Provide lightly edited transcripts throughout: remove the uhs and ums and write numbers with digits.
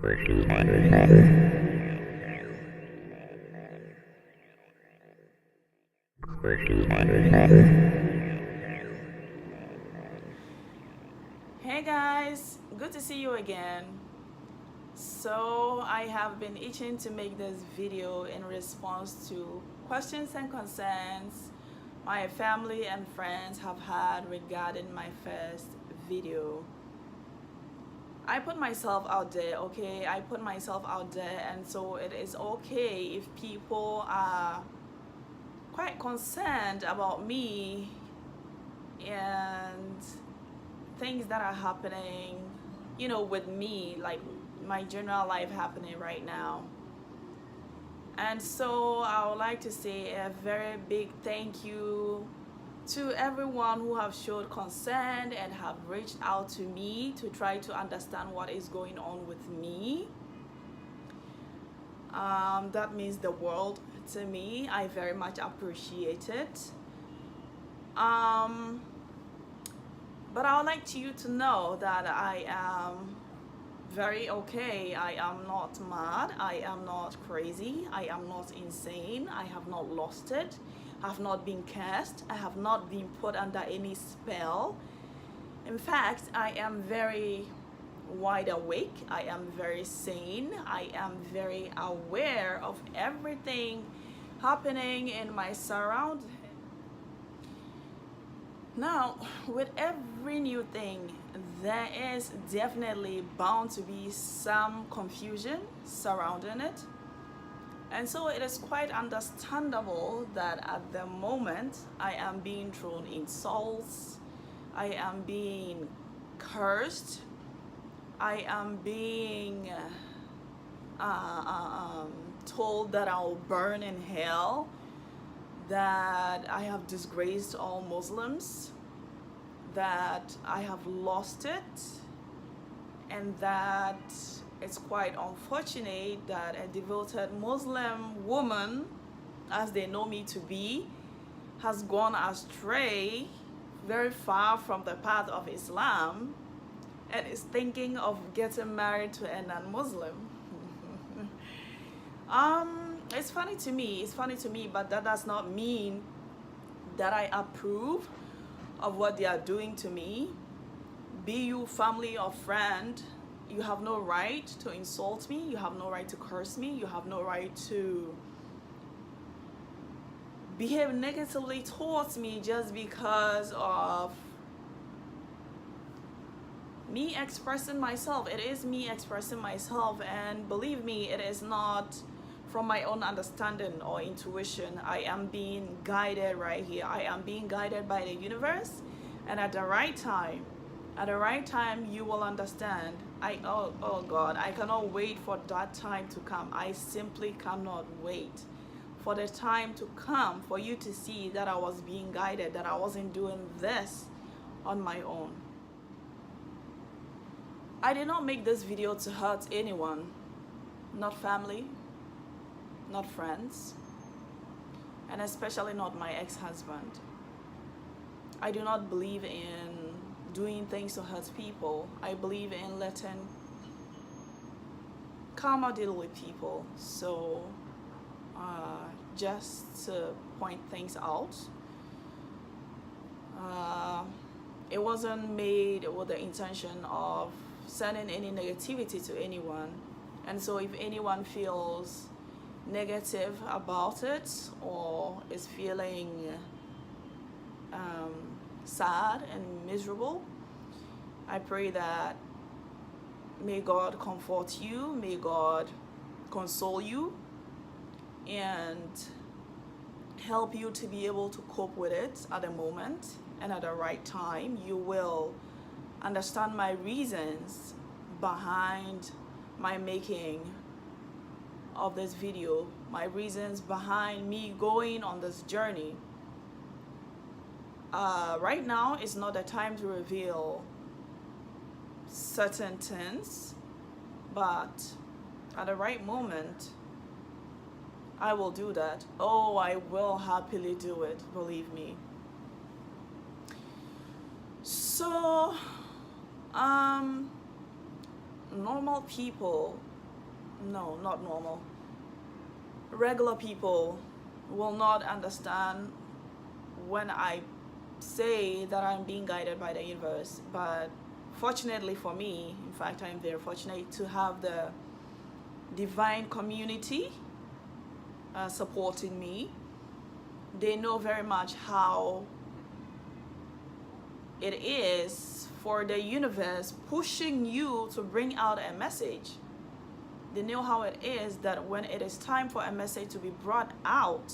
Hey guys, good to see you again. So I have been itching to make this video in response to questions and concerns my family and friends have had regarding my first video. I put myself out there, okay? I put myself out there, and so it is okay if people are quite concerned about me and things that are happening, with me, like my general life happening right now. And so I would like to say a very big thank you to everyone who have showed concern and have reached out to me to try to understand what is going on with me. That means the world to me. I very much appreciate it. But I would like you to know that I am very okay. I am not mad. I am not crazy. I am not insane. I have not lost it. I have not been cursed. I have not been put under any spell. In fact, I am very wide awake. I am very sane. I am very aware of everything happening in my surroundings. Now, with every new thing, there is definitely bound to be some confusion surrounding it. And so it is quite understandable that at the moment I am being thrown insults, I am being cursed, I am being told that I'll burn in hell, that I have disgraced all Muslims, that I have lost it, and that it's quite unfortunate that a devoted Muslim woman, as they know me to be, has gone astray very far from the path of Islam and is thinking of getting married to a non-Muslim. It's funny to me, but that does not mean that I approve of what they are doing to me. Be you family or friend, you have no right to insult me, you have no right to curse me, you have no right to behave negatively towards me just because of me expressing myself. It is me expressing myself, and believe me, it is not from my own understanding or intuition. I am being guided right here. I am being guided by the universe, and at the right time you will understand. Oh God, I cannot wait for that time to come. I simply cannot wait for the time to come for you to see that I was being guided, that I wasn't doing this on my own. I did not make this video to hurt anyone, not family, not friends, and especially not my ex-husband. I do not believe in doing things to hurt people. I believe in letting karma deal with people. So just to point things out, it wasn't made with the intention of sending any negativity to anyone. And so if anyone feels negative about it or is feeling sad and miserable, I pray that may God comfort you, may God console you, and help you to be able to cope with it at the moment, and at the right time you will understand my reasons behind my making of this video, my reasons behind me going on this journey. Right now is not the time to reveal certain things, but at the right moment I will do that. Oh, I will happily do it, believe me. So normal people No, not normal. Regular people will not understand when I say that I'm being guided by the universe. But fortunately for me, in fact, I'm very fortunate to have the divine community supporting me. They know very much how it is for the universe pushing you to bring out a message. They know how it is that when it is time for a message to be brought out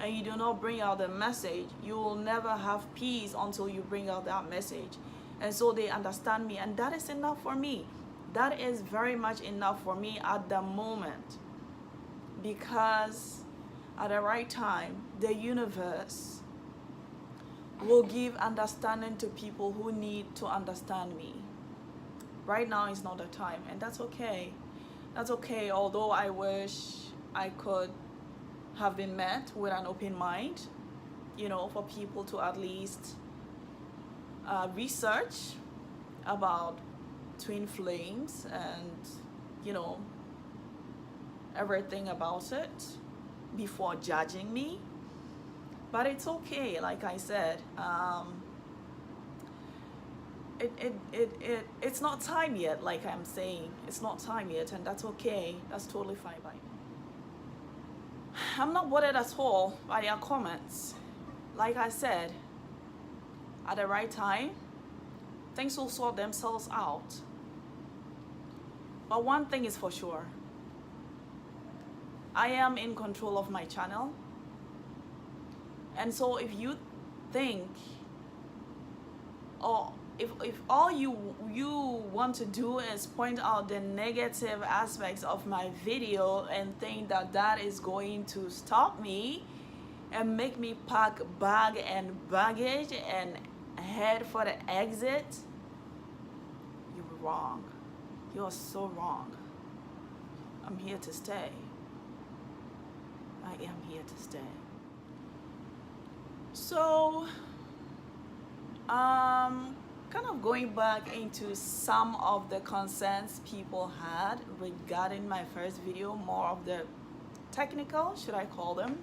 and you do not bring out the message, you will never have peace until you bring out that message. And so they understand me, and that is enough for me. That is very much enough for me at the moment, because at the right time, the universe will give understanding to people who need to understand me. Right now is not the time, and that's okay. That's okay, although I wish I could have been met with an open mind, for people to at least research about twin flames and, everything about it before judging me. But it's okay, like I said. It's not time yet, like I'm saying. It's not time yet, and that's okay. That's totally fine by me. I'm not bothered at all by their comments. Like I said, at the right time, things will sort themselves out. But one thing is for sure. I am in control of my channel. And so if you think, or if all you want to do is point out the negative aspects of my video and think that that is going to stop me and make me pack bag and baggage and head for the exit, you're wrong. You're so wrong. I'm here to stay. I am here to stay. So, kind of going back into some of the concerns people had regarding my first video, more of the technical, should I call them,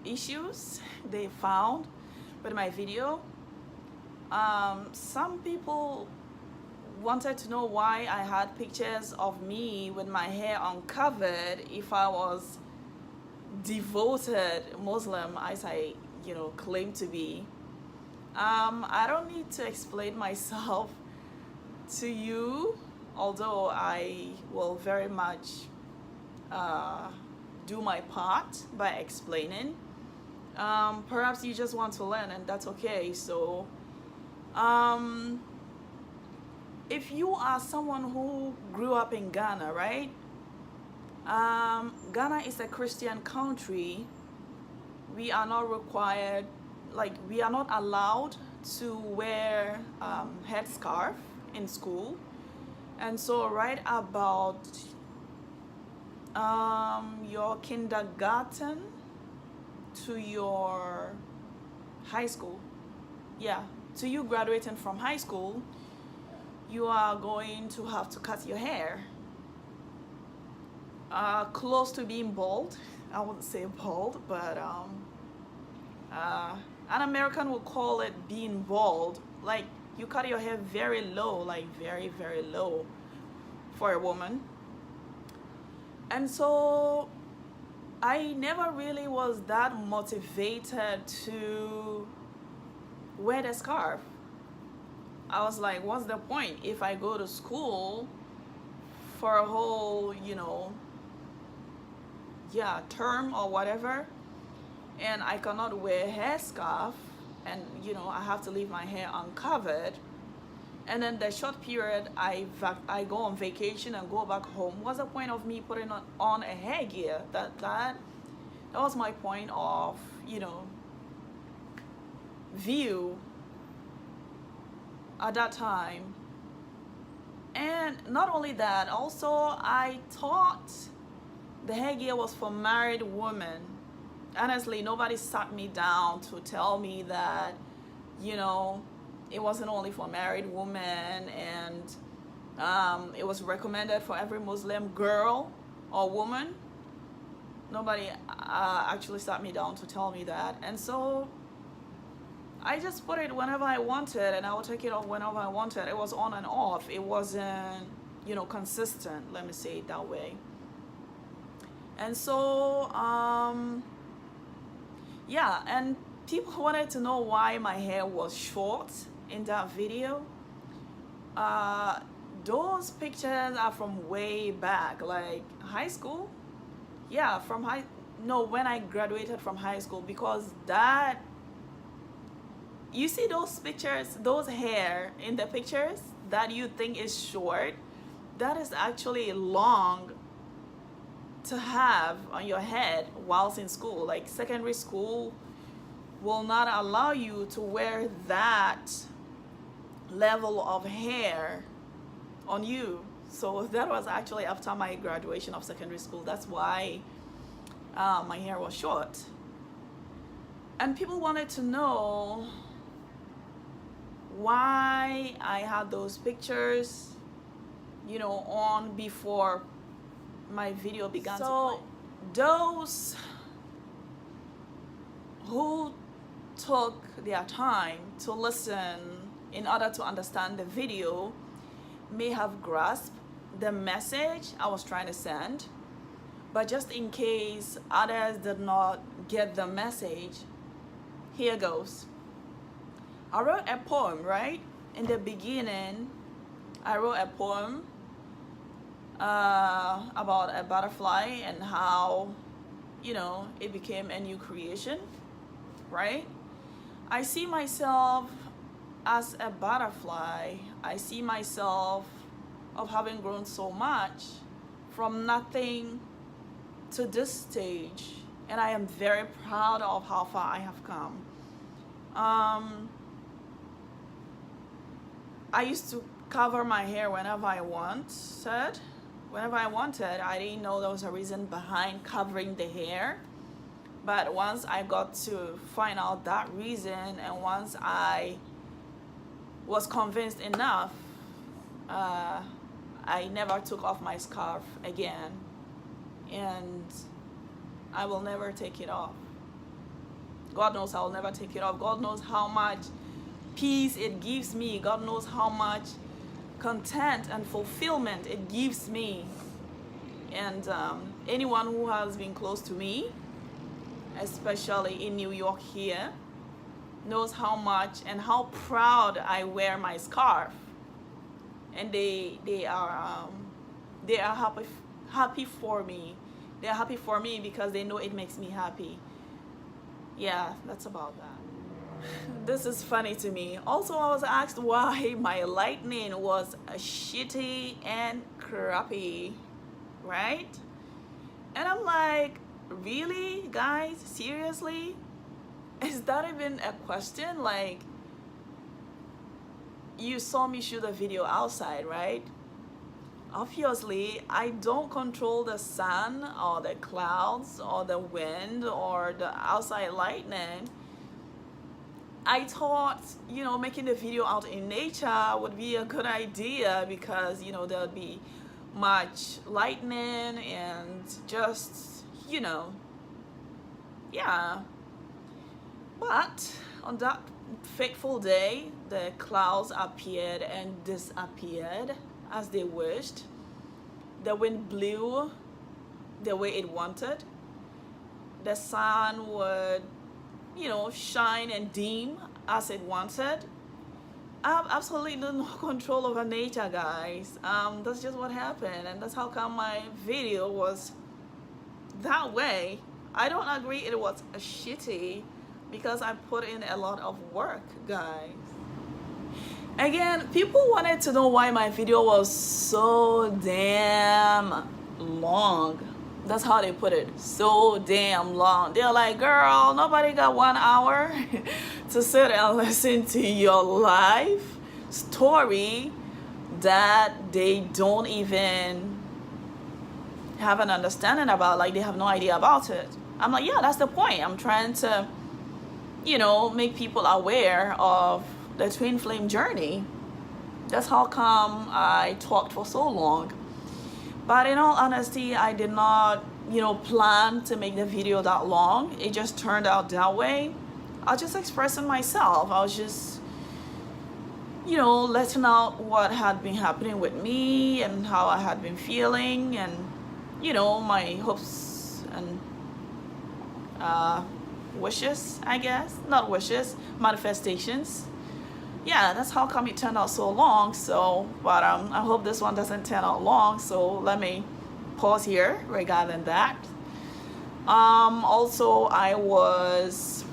issues they found with my video. Some people wanted to know why I had pictures of me with my hair uncovered if I was devoted Muslim, as I claim to be. I don't need to explain myself to you, although I will very much do my part by explaining. Perhaps you just want to learn, and that's okay. So if you are someone who grew up in Ghana, right? Ghana is a Christian country. We are not required, we are not allowed to wear headscarf in school. And so right about your kindergarten to your high school, to you graduating from high school, you are going to have to cut your hair close to being bald. I wouldn't say bald, but an American would call it being bald. Like, you cut your hair very low, like very, very low for a woman. And so I never really was that motivated to wear the scarf. I was like, what's the point if I go to school for a whole, term or whatever, and I cannot wear a hair scarf, and I have to leave my hair uncovered, and then the short period I go on vacation and go back home, what's the point of me putting on a hairgear? That was my point of view at that time. And not only that, also I thought the hairgear was for married women. Honestly, nobody sat me down to tell me that it wasn't only for married women, and It was recommended for every Muslim girl or woman. Nobody actually sat me down to tell me that. And so I just put it whenever I wanted, and I would take it off whenever I wanted. It was on and off. It wasn't, consistent, let me say it that way. And so, yeah, and people wanted to know why my hair was short in that video. Those pictures are from way back, like high school. Yeah, when I graduated from high school, because that, you see those pictures, those hair in the pictures that you think is short, that is actually long to have on your head whilst in school. Like secondary school will not allow you to wear that level of hair on you. So that was actually after my graduation of secondary school. That's why my hair was short. And people wanted to know why I had those pictures, on before my video began to play. Those who took their time to listen in order to understand the video may have grasped the message I was trying to send, but just in case others did not get the message, here goes. I wrote a poem, right? In the beginning, I wrote a poem about a butterfly and how, it became a new creation, right? I see myself as a butterfly. I see myself of having grown so much from nothing to this stage, and I am very proud of how far I have come. I used to cover my hair whenever I wanted. I didn't know there was a reason behind covering the hair. But once I got to find out that reason, and once I was convinced enough, I never took off my scarf again. And I will never take it off. God knows I will never take it off. God knows how much peace it gives me. God knows how much content and fulfillment it gives me. And anyone who has been close to me, especially in New York here, knows how much and how proud I wear my scarf. And they are happy for me. They're happy for me because they know it makes me happy. Yeah, that's about that. This is funny to me. Also, I was asked why my lightning was shitty and crappy, right? And I'm like, really, guys? Seriously? Is that even a question? Like, you saw me shoot a video outside, right? Obviously, I don't control the sun or the clouds or the wind or the outside lightning. I thought, making the video out in nature would be a good idea because, there would be much lightning and just, yeah. But on that fateful day, the clouds appeared and disappeared as they wished. The wind blew the way it wanted. The sun would, shine and dim as it wanted. I have absolutely no control over nature, guys. That's just what happened, and that's how come my video was that way. I don't agree it was shitty because I put in a lot of work, guys. Again, people wanted to know why my video was so damn long. That's how they put it, so damn long. They're like, girl, nobody got 1 hour to sit and listen to your life story that they don't even have an understanding about, like they have no idea about it. I'm like, yeah, that's the point. I'm trying to, make people aware of the twin flame journey. That's how come I talked for so long. But in all honesty, I did not, plan to make the video that long. It just turned out that way. I was just expressing myself. I was just, letting out what had been happening with me and how I had been feeling, and, my hopes and wishes, I guess. Not wishes, manifestations. Yeah, that's how come it turned out so long. So, but I hope this one doesn't turn out long. So let me pause here regarding that. Also, I was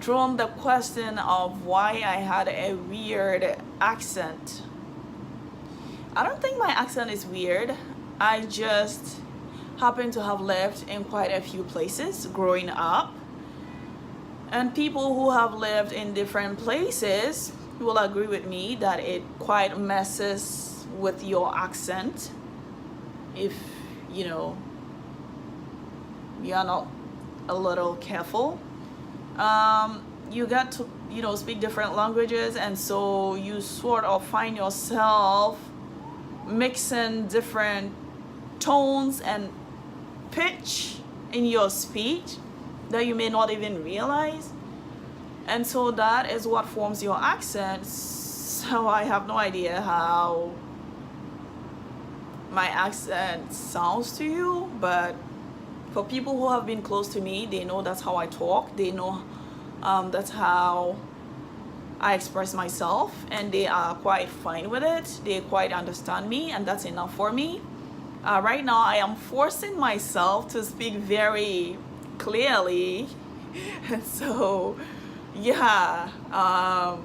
thrown the question of why I had a weird accent. I don't think my accent is weird. I just happen to have lived in quite a few places growing up. And people who have lived in different places will agree with me that it quite messes with your accent if, you're not a little careful. You got to, speak different languages, and so you sort of find yourself mixing different tones and pitch in your speech that you may not even realize, and so that is what forms your accent. So I have no idea how my accent sounds to you, but for people who have been close to me, they know that's how I talk. They know that's how I express myself, and they are quite fine with it. They quite understand me, and that's enough for me. Right now, I am forcing myself to speak very clearly, and so, yeah, I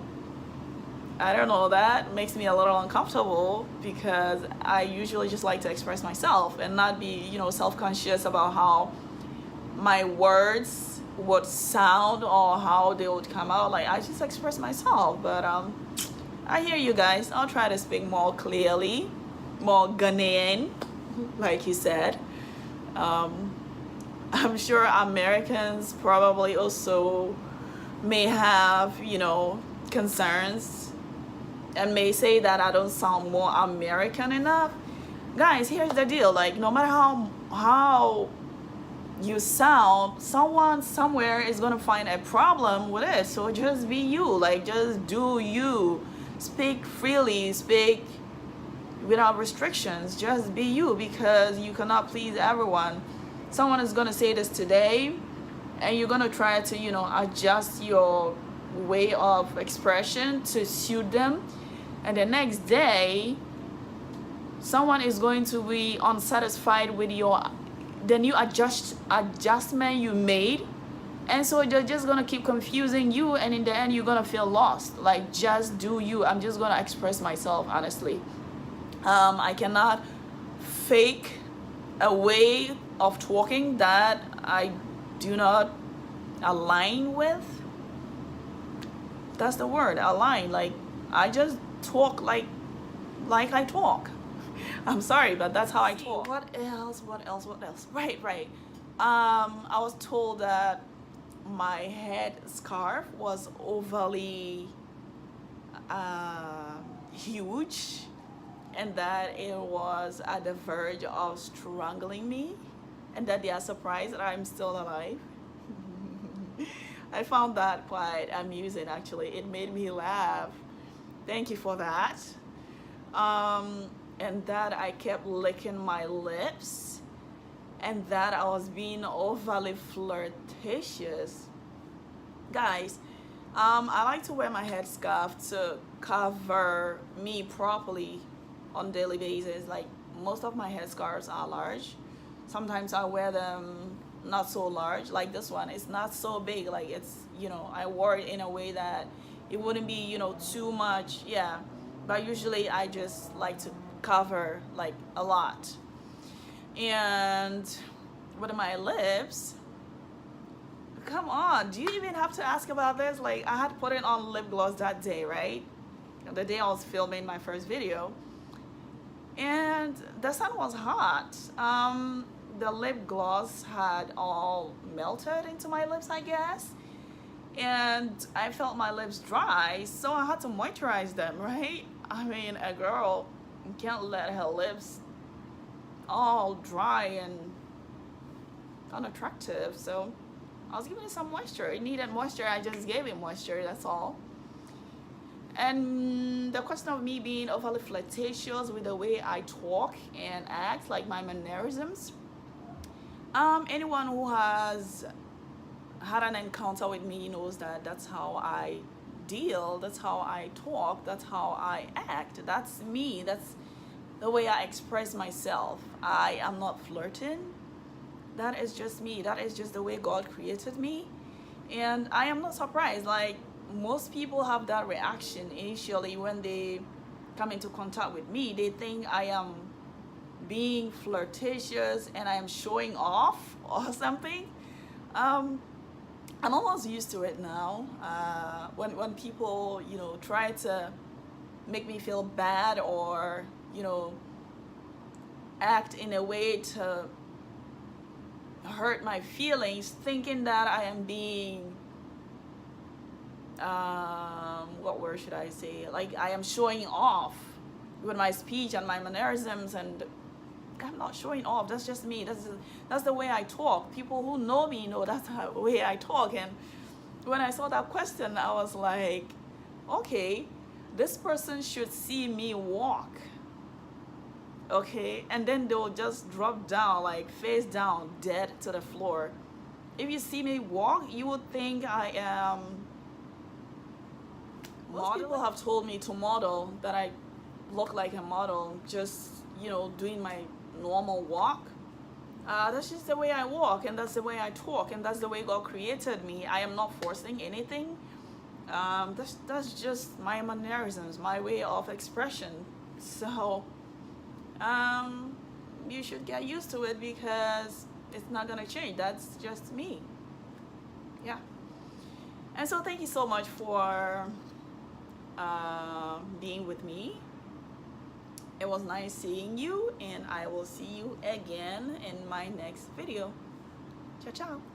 don't know, that makes me a little uncomfortable because I usually just like to express myself and not be, self-conscious about how my words would sound or how they would come out. Like, I just express myself. But I hear you guys. I'll try to speak more clearly, more Ghanaian, like you said. I'm sure Americans probably also may have, concerns and may say that I don't sound more American enough. Guys, here's the deal. Like, no matter how you sound, someone somewhere is gonna find a problem with it. So just be you. Like, just do you. Speak freely. Speak without restrictions. Just be you, because you cannot please everyone. Someone is gonna say this today, and you're gonna try to, adjust your way of expression to suit them, and the next day someone is going to be unsatisfied with the new adjustment you made, and so they're just gonna keep confusing you, and in the end you're gonna feel lost. Like, just do you. I'm just gonna express myself honestly. I cannot fake a way of talking that I do not align with. That's the word, align. Like, I just talk like I talk. I'm sorry, but that's how I talk. What else? Right. I was told that my head scarf was overly huge, and that it was at the verge of strangling me, and that they are surprised that I'm still alive. I found that quite amusing, actually. It made me laugh. Thank you for that. And that I kept licking my lips, and that I was being overly flirtatious. Guys, I like to wear my headscarf to cover me properly on a daily basis. Like, most of my headscarves are large. Sometimes I wear them not so large. Like this one, it's not so big. Like, it's, I wore it in a way that it wouldn't be, too much. Yeah, but usually I just like to cover like a lot. And with my lips, come on, do you even have to ask about this? Like, I had put it on lip gloss that day, right? The day I was filming my first video, and the sun was hot. The lip gloss had all melted into my lips, I guess, and I felt my lips dry, so I had to moisturize them, right? I mean, a girl can't let her lips all dry and unattractive, so I was giving it some moisture. It needed moisture, I just gave it moisture, that's all. And the question of me being overly flirtatious with the way I talk and act, like my mannerisms, anyone who has had an encounter with me knows that that's how I deal, that's how I talk, that's how I act, that's me, that's the way I express myself. I am not flirting. That is just me. That is just the way God created me. And I am not surprised. Like, most people have that reaction initially when they come into contact with me. They think I am being flirtatious and I am showing off or something. I'm almost used to it now. When people, try to make me feel bad or, act in a way to hurt my feelings, thinking that I am being, what word should I say? Like, I am showing off with my speech and my mannerisms, and I'm not showing off. That's just me. That's the way I talk. People who know me know that's the way I talk. And when I saw that question, I was like, okay, this person should see me walk. Okay, and then they'll just drop down, like face down, dead to the floor. If you see me walk, you would think I am model. Most people have told me to model, that I look like a model, just doing my normal walk. That's just the way I walk, and that's the way I talk, and that's the way God created me. I am not forcing anything. That's just my mannerisms, my way of expression. So you should get used to it, because it's not gonna change. That's just me. Yeah. And so thank you so much for being with me. It was nice seeing you, and I will see you again in my next video. Ciao, ciao.